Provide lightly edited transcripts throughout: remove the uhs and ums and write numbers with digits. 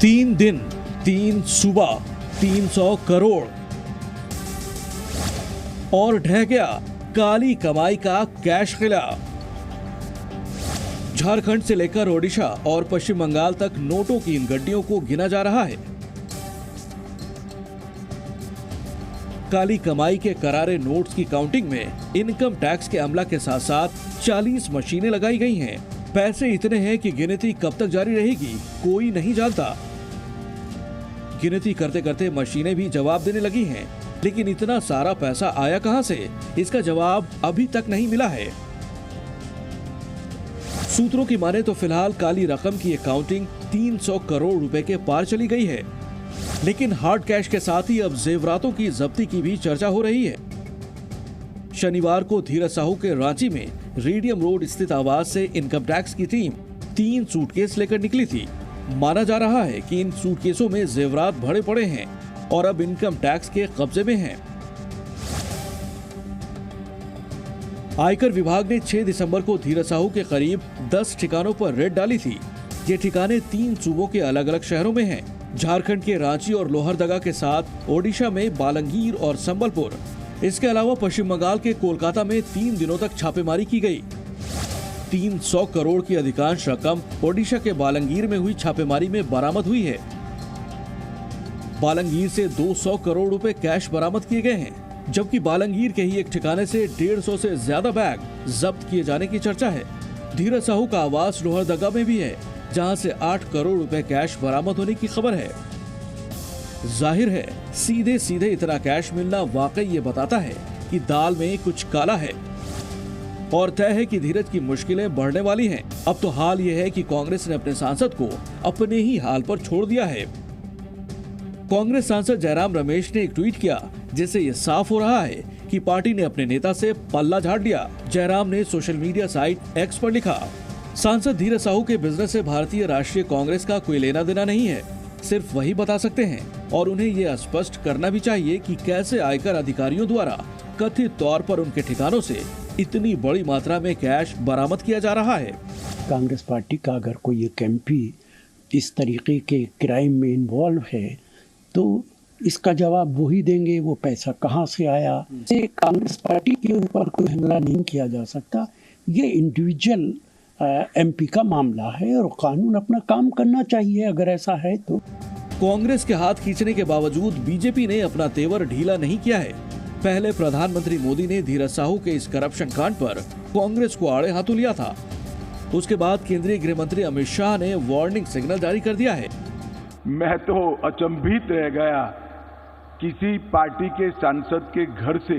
3 दिन 3 सूबा 300 करोड़ और ढह गया काली कमाई का कैश किला। झारखंड से लेकर ओडिशा और पश्चिम बंगाल तक नोटों की इन गड्डियों को गिना जा रहा है। काली कमाई के करारे नोट्स की काउंटिंग में इनकम टैक्स के अमला के साथ साथ 40 मशीनें लगाई गई हैं। पैसे इतने हैं कि गिनती कब तक जारी रहेगी कोई नहीं जानता। गिनती करते करते मशीनें भी जवाब देने लगी हैं, लेकिन इतना सारा पैसा आया कहां से, इसका जवाब अभी तक नहीं मिला है। सूत्रों की माने तो फिलहाल काली रकम की काउंटिंग 300 करोड़ रुपए के पार चली गई है, लेकिन हार्ड कैश के साथ ही अब जेवरातों की जब्ती की भी चर्चा हो रही है। शनिवार को धीरज साहू के रांची में रेडियम रोड स्थित आवास से इनकम टैक्स की टीम 3 सूटकेस लेकर निकली थी। माना जा रहा है कि इन सूटकेसों में जेवरात भरे पड़े हैं और अब इनकम टैक्स के कब्जे में हैं। आयकर विभाग ने 6 दिसंबर को धीरज साहू के करीब 10 ठिकानों पर रेड डाली थी। ये ठिकाने 3 सूबों के अलग अलग शहरों में हैं। झारखंड के रांची और लोहरदगा के साथ ओडिशा में बालंगीर और संबलपुर। इसके अलावा पश्चिम बंगाल के कोलकाता में 3 दिनों तक छापेमारी की गई। 300 करोड़ की अधिकांश रकम ओडिशा के बालंगीर में हुई छापेमारी में बरामद हुई है। बालंगीर से 200 करोड़ रुपए कैश बरामद किए गए हैं, जबकि बालंगीर के ही एक ठिकाने से 150 से ज्यादा बैग जब्त किए जाने की चर्चा है। धीरज साहू का आवास लोहरदगा में भी है, जहां से 8 करोड़ रुपए कैश बरामद होने की खबर है। जाहिर है सीधे सीधे इतना कैश मिलना वाकई ये बताता है कि दाल में कुछ काला है और तय है कि धीरज की मुश्किलें बढ़ने वाली हैं। अब तो हाल ये है कि कांग्रेस ने अपने सांसद को अपने ही हाल पर छोड़ दिया है। कांग्रेस सांसद जयराम रमेश ने एक ट्वीट किया, जिससे ये साफ हो रहा है कि पार्टी ने अपने नेता से पल्ला झाड़ लिया। जयराम ने सोशल मीडिया साइट एक्स पर लिखा, सांसद धीरज साहू के बिजनेस से भारतीय राष्ट्रीय कांग्रेस का कोई लेना देना नहीं है, सिर्फ वही बता सकते हैं और उन्हें ये स्पष्ट करना भी चाहिए कि कैसे आयकर अधिकारियों द्वारा कथित तौर पर उनके ठिकानों से इतनी बड़ी मात्रा में कैश बरामद किया जा रहा है। कांग्रेस पार्टी का अगर कोई एक एमपी इस तरीके के क्राइम में इन्वॉल्व है तो इसका जवाब वो ही देंगे, वो पैसा कहाँ से आया। ये कांग्रेस पार्टी के ऊपर कोई हमला नहीं किया जा सकता। ये इंडिविजुअल एमपी का मामला है और कानून अपना काम करना चाहिए अगर ऐसा है तो। कांग्रेस के हाथ खींचने के बावजूद बीजेपी ने अपना तेवर ढीला नहीं किया है। पहले प्रधानमंत्री मोदी ने धीरज साहू के इस करप्शन कांड पर कांग्रेस को आड़े हाथों लिया था। उसके बाद केंद्रीय गृह मंत्री अमित शाह ने वार्निंग सिग्नल जारी कर दिया है। मैं तो अचंभित रह गया, किसी पार्टी के सांसद के घर से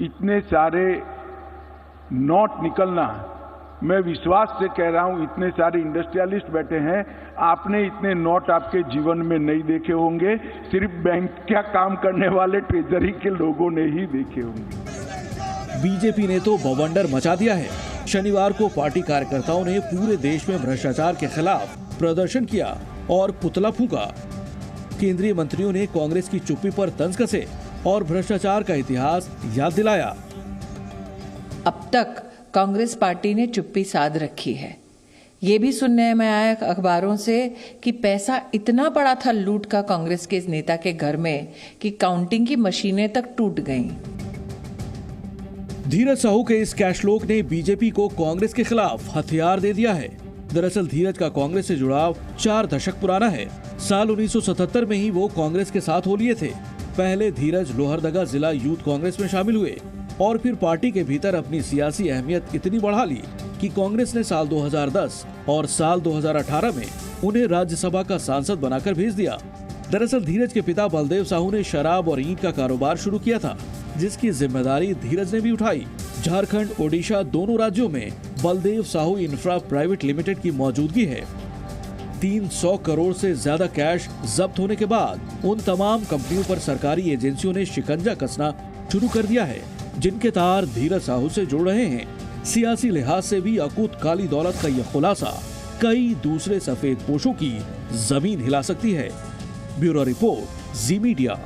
इतने सारे नोट निकलना, मैं विश्वास से कह रहा हूं, इतने सारे इंडस्ट्रियलिस्ट बैठे हैं, आपने इतने नोट आपके जीवन में नहीं देखे होंगे, सिर्फ बैंक का काम करने वाले ट्रेजरी के लोगों ने ही देखे होंगे। बीजेपी ने तो बवंडर मचा दिया है। शनिवार को पार्टी कार्यकर्ताओं ने पूरे देश में भ्रष्टाचार के खिलाफ प्रदर्शन किया और पुतला फूंका। केंद्रीय मंत्रियों ने कांग्रेस की चुप्पी पर तंज कसे और भ्रष्टाचार का इतिहास याद दिलाया। अब तक कांग्रेस पार्टी ने चुप्पी साध रखी है। ये भी सुनने में आया अखबारों से कि पैसा इतना पड़ा था लूट का कांग्रेस के नेता के घर में कि काउंटिंग की मशीनें तक टूट गईं। धीरज साहू के इस कैशलोक ने बीजेपी को कांग्रेस के खिलाफ हथियार दे दिया है। दरअसल धीरज का कांग्रेस से जुड़ाव 4 दशक पुराना है। साल 1977 में ही वो कांग्रेस के साथ हो लिए थे। पहले धीरज लोहरदगा जिला यूथ कांग्रेस में शामिल हुए और फिर पार्टी के भीतर अपनी सियासी अहमियत इतनी बढ़ा ली कि कांग्रेस ने साल 2010 और साल 2018 में उन्हें राज्यसभा का सांसद बनाकर भेज दिया। दरअसल धीरज के पिता बलदेव साहू ने शराब और ईंट का कारोबार शुरू किया था, जिसकी जिम्मेदारी धीरज ने भी उठाई। झारखंड, ओडिशा दोनों राज्यों में Baldev Sahu infra private limited की मौजूदगी है। 300 करोड़ से ज्यादा कैश जब्त होने के बाद उन तमाम कंपनियों पर सरकारी एजेंसियों ने शिकंजा कसना शुरू कर दिया है, जिनके तार धीरज साहू से जुड़ रहे हैं। सियासी लिहाज से भी अकूत काली दौलत का यह खुलासा कई दूसरे सफेद पोशों की जमीन हिला सकती है। ब्यूरो रिपोर्ट, जी मीडिया।